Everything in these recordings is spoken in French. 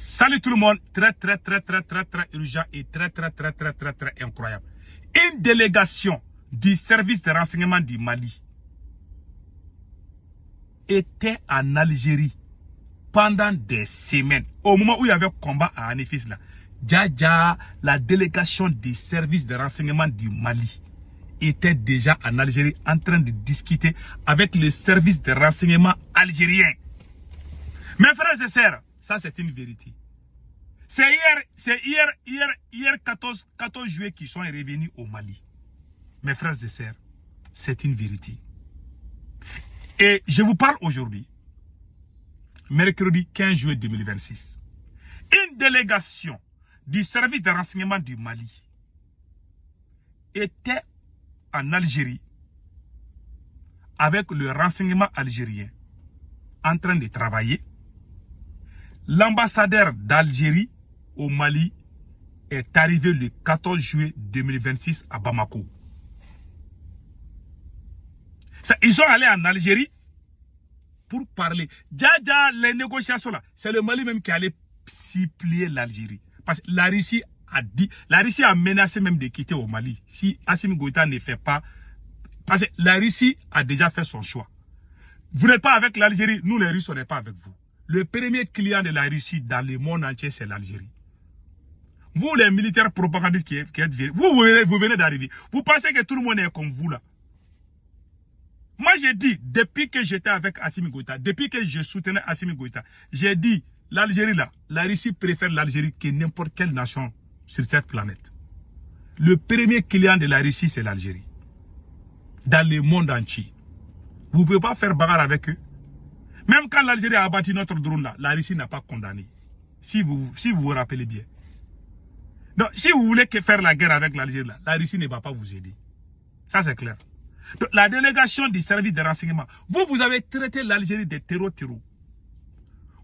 Salut tout le monde, très urgent et très incroyable. Une délégation du service de renseignement du Mali était en Algérie pendant des semaines. Au moment où il y avait combat à Anifis là, la délégation du service de renseignement du Mali était déjà en Algérie en train de discuter avec le service de renseignement algérien. Mes frères et sœurs, ça c'est une vérité. C'est hier 14 juillet qu'ils sont revenus au Mali. Mes frères et sœurs, c'est une vérité. Et je vous parle aujourd'hui, mercredi 15 juillet 2026. Une délégation du service de renseignement du Mali était en Algérie avec le renseignement algérien en train de travailler. L'ambassadeur d'Algérie au Mali est arrivé le 14 juillet 2026 à Bamako. Ils sont allés en Algérie pour parler. Les négociations là, c'est le Mali même qui allait supplier l'Algérie. Parce que la Russie a menacé même de quitter au Mali. Si Assimi Goïta ne fait pas, parce que la Russie a déjà fait son choix. Vous n'êtes pas avec l'Algérie, nous les Russes, on n'est pas avec vous. Le premier client de la Russie dans le monde entier, c'est l'Algérie. Vous, les militaires propagandistes qui êtes vous venez d'arriver. Vous pensez que tout le monde est comme vous là. Moi, j'ai dit, depuis que j'étais avec Assimi Goïta, depuis que je soutenais Assimi Goïta, j'ai dit, l'Algérie là, la Russie préfère l'Algérie que n'importe quelle nation sur cette planète. Le premier client de la Russie, c'est l'Algérie. Dans le monde entier. Vous ne pouvez pas faire bagarre avec eux. Même quand l'Algérie a abattu notre drone là, la Russie n'a pas condamné. Si vous vous rappelez bien. Donc, si vous voulez faire la guerre avec l'Algérie là, la Russie ne va pas vous aider. Ça c'est clair. Donc, la délégation du service de renseignement, vous avez traité l'Algérie de terreau.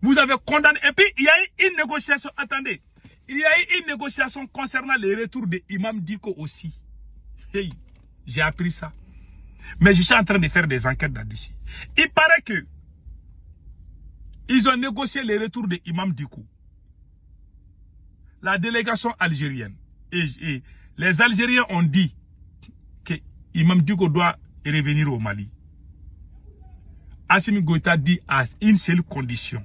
Vous avez condamné. Et puis, il y a eu une négociation. Attendez. Il y a eu une négociation concernant le retour de Imam Dicko aussi. Hey, j'ai appris ça. Mais je suis en train de faire des enquêtes là-dessus. Il paraît que ils ont négocié le retour de Imam Dicko. La délégation algérienne. Et les Algériens ont dit que Imam Dicko doit revenir au Mali. Assimi Goïta dit à une seule condition.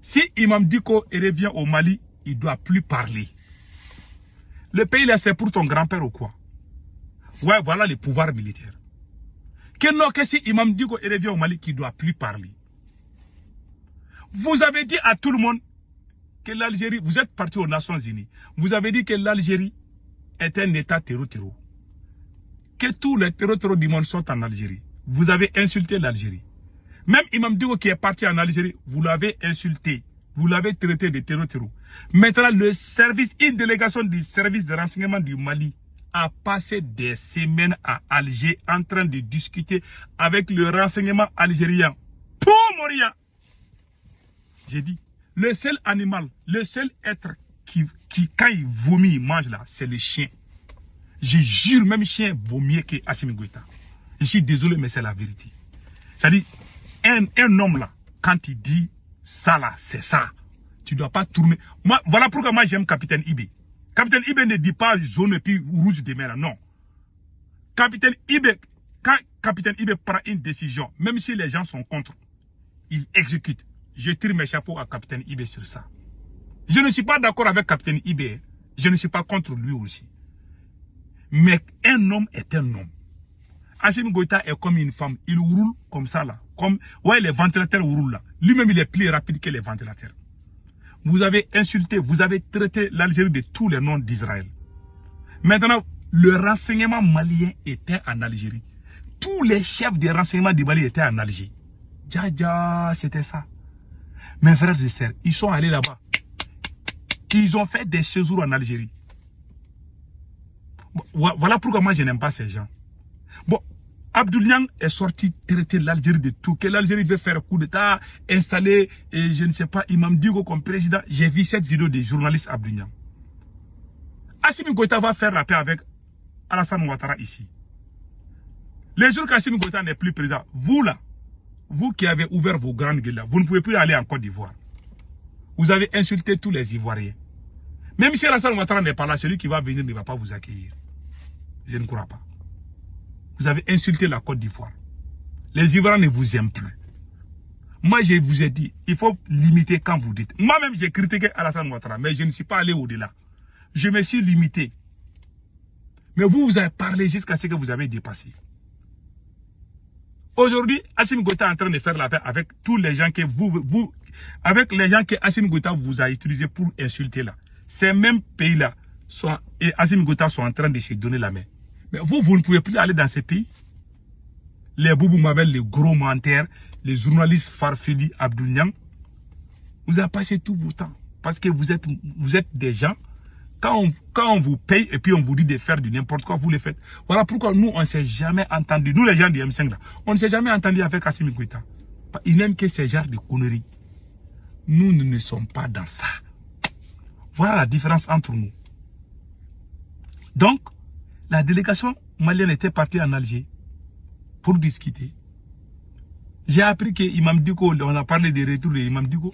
Si Imam Dicko revient au Mali, il ne doit plus parler. Le pays là, c'est pour ton grand-père ou quoi? Ouais, voilà le pouvoir militaire. Que si Imam Dicko revient au Mali, qu'il ne doit plus parler. Vous avez dit à tout le monde que l'Algérie, vous êtes parti aux Nations Unies. Vous avez dit que l'Algérie est un État terreau. Que tous les terreaux du monde sont en Algérie. Vous avez insulté l'Algérie. Même Imam Dicko qui est parti en Algérie, vous l'avez insulté. Vous l'avez traité de terreau. Maintenant, une délégation du service de renseignement du Mali a passé des semaines à Alger en train de discuter avec le renseignement algérien. Pour mourir. J'ai dit, le seul animal, le seul être qui quand il vomit, il mange là, c'est le chien. Je jure, même chien vaut mieux que Assimi Goïta. Je suis désolé, mais c'est la vérité. C'est-à-dire, un homme là, quand il dit ça là, c'est ça. Tu ne dois pas tourner. Voilà pourquoi moi j'aime Capitaine Ibé. Capitaine Ibé ne dit pas jaune et puis rouge demain là, non. Capitaine Ibé, quand Capitaine Ibé prend une décision, même si les gens sont contre, il exécute. Je tire mes chapeaux à Capitaine Ibé sur ça. Je ne suis pas d'accord avec Capitaine Ibé. Je ne suis pas contre lui aussi. Mais un homme est un homme. Assimi Goïta est comme une femme. Il roule comme ça là. Comme, ouais, les ventilateurs roulent là. Lui-même, il est plus rapide que les ventilateurs. Vous avez insulté, vous avez traité l'Algérie de tous les noms d'Israël. Maintenant, le renseignement malien était en Algérie. Tous les chefs de renseignement du Mali étaient en Algérie. C'était ça. Mes frères et sœurs, ils sont allés là-bas. Ils ont fait des séjours en Algérie. Voilà pourquoi moi je n'aime pas ces gens. Bon, Abdoul Niang est sorti traiter l'Algérie de tout. Que l'Algérie veut faire un coup d'État, installer, et je ne sais pas, Imam Dicko comme président. J'ai vu cette vidéo des journalistes Abdoul Niang. Assimi Goïta va faire la paix avec Alassane Ouattara ici. Les jours qu'Assimi Goïta n'est plus président, vous là, vous qui avez ouvert vos grandes gueules là, vous ne pouvez plus aller en Côte d'Ivoire. Vous avez insulté tous les Ivoiriens. Même si Alassane Ouattara n'est pas là, celui qui va venir ne va pas vous accueillir. Je ne crois pas. Vous avez insulté la Côte d'Ivoire. Les Ivoiriens ne vous aiment plus. Moi, je vous ai dit, il faut limiter quand vous dites. Moi-même, j'ai critiqué Alassane Ouattara, mais je ne suis pas allé au-delà. Je me suis limité. Mais vous avez parlé jusqu'à ce que vous avez dépassé. Aujourd'hui, Assimi Goïta est en train de faire la paix avec tous les gens que avec les gens que Assimi Goïta vous a utilisé pour insulter là. Ces mêmes pays-là et Assimi Goïta sont en train de se donner la main. Mais vous ne pouvez plus aller dans ces pays. Les Boubou Mabel, les gros menteurs, les journalistes farfelus, Abdou Niang, vous avez passé tout votre temps. Parce que vous êtes des gens, quand on vous paye et puis on vous dit de faire du n'importe quoi, vous le faites. Voilà pourquoi nous, on ne s'est jamais entendu. Nous, les gens du M5, là, on ne s'est jamais entendu avec Assimi Goïta. Il n'aime que ces genres de conneries. Nous ne sommes pas dans ça. Voilà la différence entre nous. Donc, la délégation malienne était partie en Alger pour discuter. J'ai appris que Imam Diko, on a parlé des retours de Imam Diko.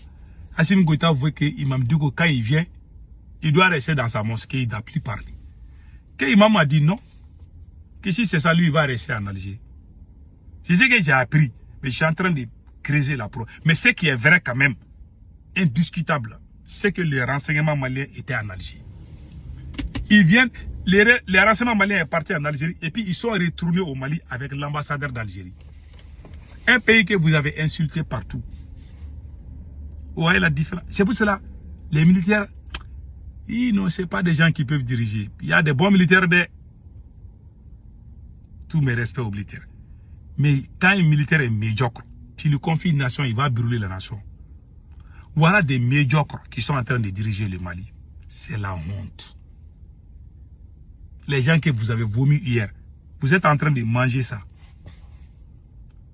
Assimi Goïta voit que Imam Diko, quand il vient, il doit rester dans sa mosquée, il ne doit plus parler. Que Imam a dit non, que si c'est ça, lui, il va rester en Alger. C'est ce que j'ai appris, mais je suis en train de creuser la preuve. Mais ce qui est vrai quand même, indiscutable, c'est que les renseignements maliens étaient en Algérie. Ils viennent, les renseignements maliens sont partis en Algérie et puis ils sont retournés au Mali avec l'ambassadeur d'Algérie. Un pays que vous avez insulté partout. Vous voyez la différence? C'est pour cela, les militaires, non, ce n'est pas des gens qui peuvent diriger. Il y a des bons militaires, tous mes respects aux militaires. Mais quand un militaire est médiocre, tu lui confies une nation, il va brûler la nation. Voilà des médiocres qui sont en train de diriger le Mali. C'est la honte. Les gens que vous avez vomi hier, vous êtes en train de manger ça.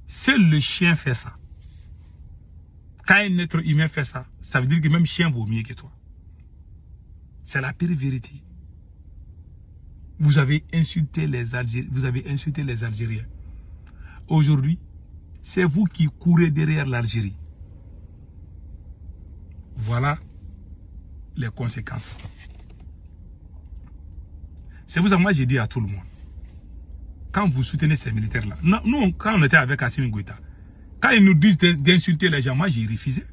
Seul le chien fait ça. Quand un être humain fait ça, ça veut dire que même chien vaut mieux que toi. C'est la pire vérité. Vous avez insulté les Algériens. Aujourd'hui, c'est vous qui courez derrière l'Algérie. Voilà les conséquences. C'est pour ça que moi j'ai dit à tout le monde, quand vous soutenez ces militaires-là, nous quand on était avec Assimi Goïta, quand ils nous disent d'insulter les gens, moi j'ai refusé.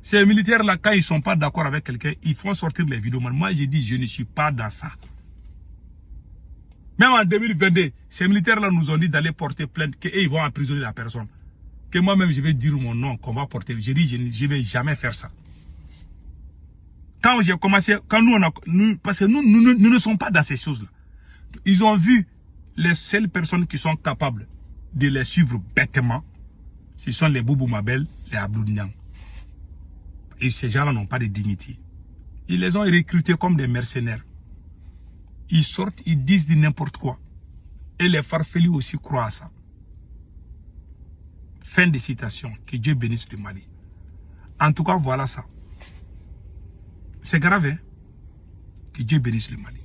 Ces militaires-là, quand ils ne sont pas d'accord avec quelqu'un, ils font sortir les vidéos. Moi j'ai dit, je ne suis pas dans ça. Même en 2022, ces militaires-là nous ont dit d'aller porter plainte, qu'ils vont emprisonner la personne. Que moi-même je vais dire mon nom qu'on va porter. J'ai dit, je ne vais jamais faire ça. Quand j'ai commencé, quand parce que nous ne sommes pas dans ces choses-là. Ils ont vu les seules personnes qui sont capables de les suivre bêtement, ce sont les Boubou Mabel, les Abdou Niang. Et ces gens-là n'ont pas de dignité. Ils les ont recrutés comme des mercenaires. Ils sortent, ils disent de n'importe quoi. Et les farfelus aussi croient à ça. Fin de citation. Que Dieu bénisse le Mali. En tout cas, voilà ça. C'est grave, hein? Que Dieu bénisse le Mali.